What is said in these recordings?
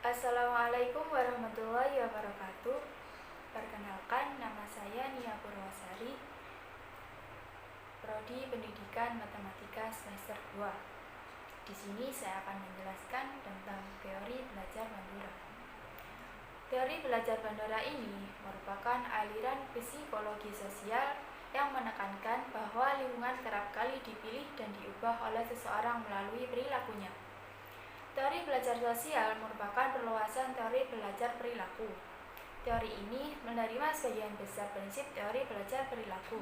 Assalamualaikum warahmatullahi wabarakatuh. Perkenalkan, nama saya Nia Purwasari, Prodi Pendidikan Matematika semester 2. Di sini saya akan menjelaskan tentang teori belajar Bandura. Teori belajar Bandura ini merupakan aliran psikologi sosial yang menekankan bahwa lingkungan kerap kali dipilih dan diubah oleh seseorang melalui perilakunya. Teori belajar sosial merupakan perluasan teori belajar perilaku. Teori ini menerima sebagian besar prinsip teori belajar perilaku,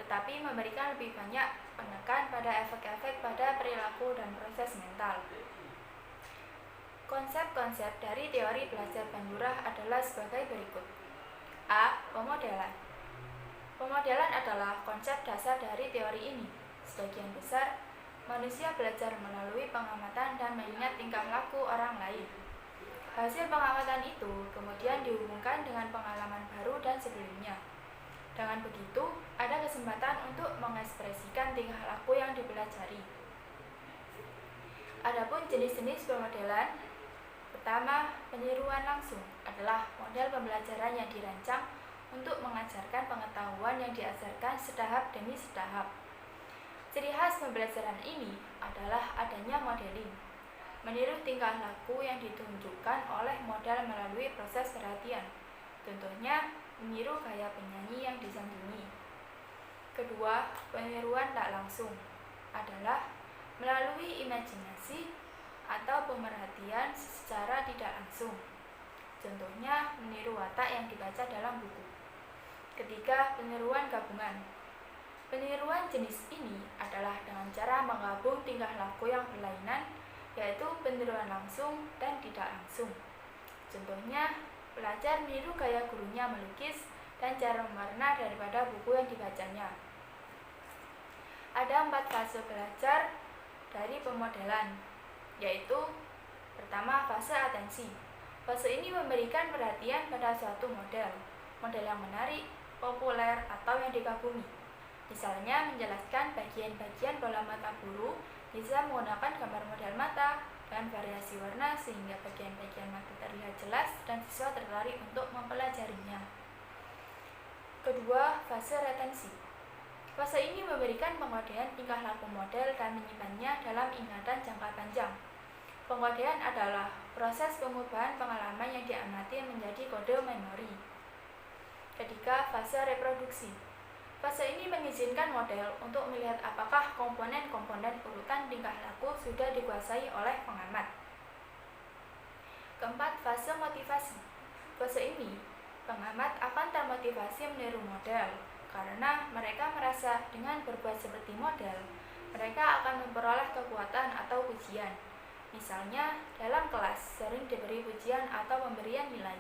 tetapi memberikan lebih banyak penekan pada efek-efek pada perilaku dan proses mental. Konsep-konsep dari teori belajar Bandura adalah sebagai berikut. A. Pemodelan. Pemodelan adalah konsep dasar dari teori ini. Sebagian besar manusia belajar melalui pengamatan dan mengingat tingkah laku orang lain. Hasil pengamatan itu kemudian dihubungkan dengan pengalaman baru dan sebelumnya. Dengan begitu, ada kesempatan untuk mengekspresikan tingkah laku yang dipelajari. Adapun jenis-jenis pemodelan, pertama, peniruan langsung adalah model pembelajaran yang dirancang untuk mengajarkan pengetahuan yang diajarkan setahap demi setahap. Ciri khas pembelajaran ini adalah adanya modeling, meniru tingkah laku yang ditunjukkan oleh model melalui proses perhatian. Contohnya, meniru gaya penyanyi yang disandingi. Kedua, peniruan tak langsung adalah melalui imajinasi atau pemerhatian secara tidak langsung. Contohnya, meniru watak yang dibaca dalam buku. Ketiga, peniruan gabungan. Peniruan jenis ini adalah dengan cara menggabung tingkah laku yang berlainan, yaitu peniruan langsung dan tidak langsung. Contohnya, pelajar meniru gaya gurunya melukis dan cara mewarna daripada buku yang dibacanya. Ada 4 fase belajar dari pemodelan, yaitu pertama, fase atensi. Fase ini memberikan perhatian pada suatu model yang menarik, populer, atau yang dikagumi. Misalnya, menjelaskan bagian-bagian bola mata guru bisa menggunakan gambar model mata dan variasi warna sehingga bagian-bagian mata terlihat jelas dan siswa tertarik untuk mempelajarinya. Kedua, fase retensi. Fase ini memberikan penguasaan tingkah laku model dan menyimpannya dalam ingatan jangka panjang. Penguasaan adalah proses pengubahan pengalaman yang diamati menjadi kode memori. Ketiga, fase reproduksi. Fase ini mengizinkan model untuk melihat apakah komponen-komponen urutan tingkah laku sudah dikuasai oleh pengamat. Keempat, fase motivasi. Fase ini, pengamat akan termotivasi meniru model, karena mereka merasa dengan berbuat seperti model, mereka akan memperoleh kekuatan atau pujian. Misalnya, dalam kelas sering diberi pujian atau pemberian nilai.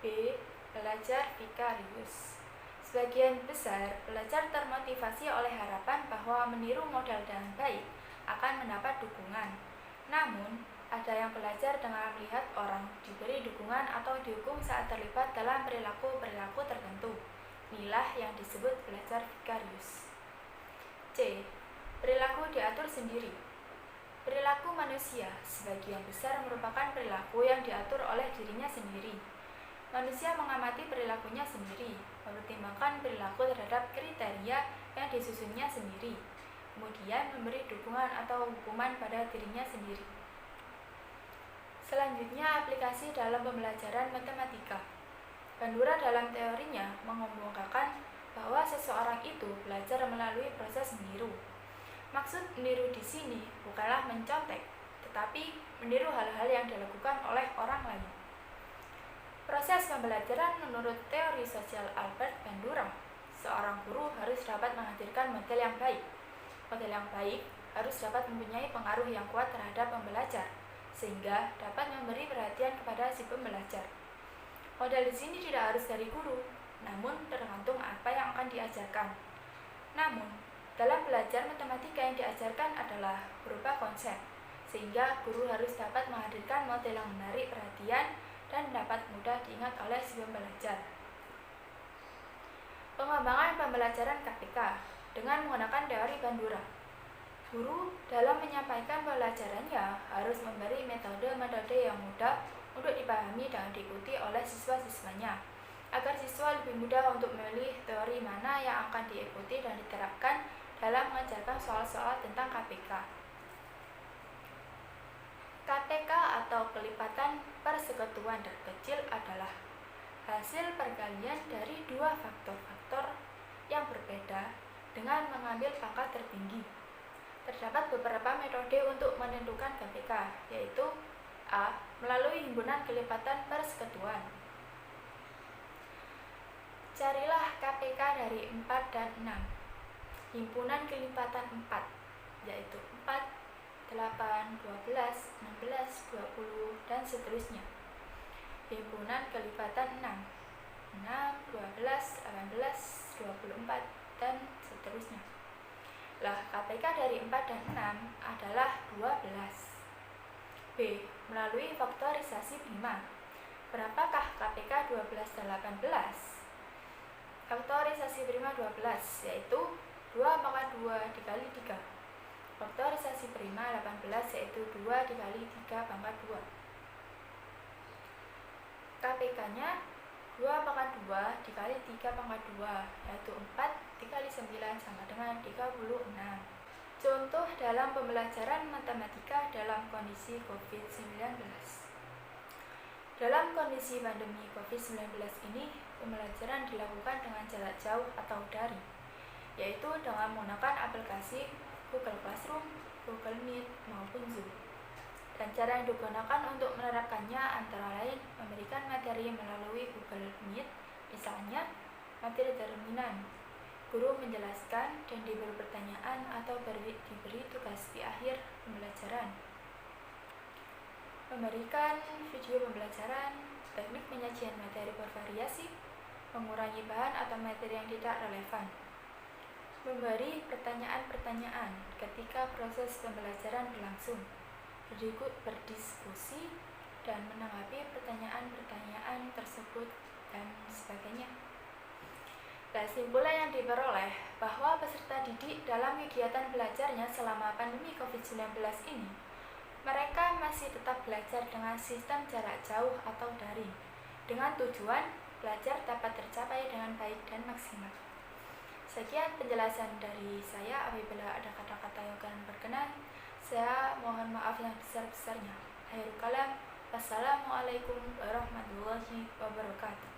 B. Belajar vikarius. Sebagian besar pelajar termotivasi oleh harapan bahwa meniru model dengan baik akan mendapat dukungan. Namun, ada yang belajar dengan melihat orang diberi dukungan atau dihukum saat terlibat dalam perilaku-perilaku tertentu. Inilah yang disebut belajar vikarius. C. Perilaku diatur sendiri. Perilaku manusia sebagian besar merupakan perilaku yang diatur oleh dirinya sendiri. Manusia mengamati perilakunya sendiri, mempertimbangkan perilaku terhadap kriteria yang disusunnya sendiri, kemudian memberi dukungan atau hukuman pada dirinya sendiri. Selanjutnya, aplikasi dalam pembelajaran matematika. Bandura dalam teorinya mengemukakan bahwa seseorang itu belajar melalui proses meniru. Maksud meniru di sini bukanlah mencontek, tetapi meniru hal-hal yang dilakukan oleh orang lain. Proses pembelajaran menurut teori sosial Albert Bandura, seorang guru harus dapat menghadirkan model yang baik. Model yang baik harus dapat mempunyai pengaruh yang kuat terhadap pembelajar, sehingga dapat memberi perhatian kepada si pembelajar. Model di sini tidak harus dari guru, namun tergantung apa yang akan diajarkan. Namun, dalam belajar matematika yang diajarkan adalah berupa konsep, sehingga guru harus dapat menghadirkan model yang menarik perhatian dan dapat mudah diingat oleh si pembelajar. Pengembangan pembelajaran KPK dengan menggunakan teori Bandura. Guru dalam menyampaikan pelajarannya harus memberi metode-metode yang mudah untuk dipahami dan diikuti oleh siswa-siswanya, agar siswa lebih mudah untuk memilih teori mana yang akan diikuti dan diterapkan dalam mengajarkan soal-soal tentang KPK. KTK atau kelipatan persekutuan terkecil adalah hasil perkalian dari dua faktor-faktor yang berbeda dengan mengambil pangkat tertinggi. Terdapat beberapa metode untuk menentukan KPK, yaitu A. Melalui himpunan kelipatan persekutuan. Carilah KPK dari 4 dan 6. Himpunan kelipatan 4, yaitu 4, 8, 12, 16, 20, dan seterusnya. Himpunan kelipatan 6, 6, 12, 18, 24, dan seterusnya. Lah, KPK dari 4 dan 6 adalah 12. B. Melalui faktorisasi prima. Berapakah KPK 12 dan 18? Faktorisasi prima 12, yaitu 2 pangkat 2 dikali 3. Faktorisasi prima 18, yaitu 2 dikali 3 pangkat 2. KPK-nya 2 pangkat 2 dikali 3 pangkat 2, yaitu 4 dikali 9 sama dengan 36. Contoh dalam pembelajaran matematika dalam kondisi COVID-19. Dalam kondisi pandemi COVID-19 ini, pembelajaran dilakukan dengan jarak jauh atau daring, yaitu dengan menggunakan aplikasi Google Classroom, Google Meet, maupun Zoom. Dan cara yang digunakan untuk menerapkannya antara lain memberikan materi melalui Google Meet, misalnya materi determinan. Guru menjelaskan dan diberi pertanyaan atau diberi tugas di akhir pembelajaran. Memberikan video pembelajaran, teknik penyajian materi bervariasi, mengurangi bahan atau materi yang tidak relevan. Memberi pertanyaan-pertanyaan ketika proses pembelajaran berlangsung, berdiskusi, dan menanggapi pertanyaan-pertanyaan tersebut, dan sebagainya. Kesimpulan yang diperoleh bahwa peserta didik dalam kegiatan belajarnya selama pandemi COVID-19 ini, mereka masih tetap belajar dengan sistem jarak jauh atau daring, dengan tujuan belajar dapat tercapai dengan baik dan maksimal. Sekian penjelasan dari saya. Apabila ada kata-kata yang kurang berkenan, saya mohon maaf yang besar-besarnya. Akhirul kalam, wassalamualaikum warahmatullahi wabarakatuh.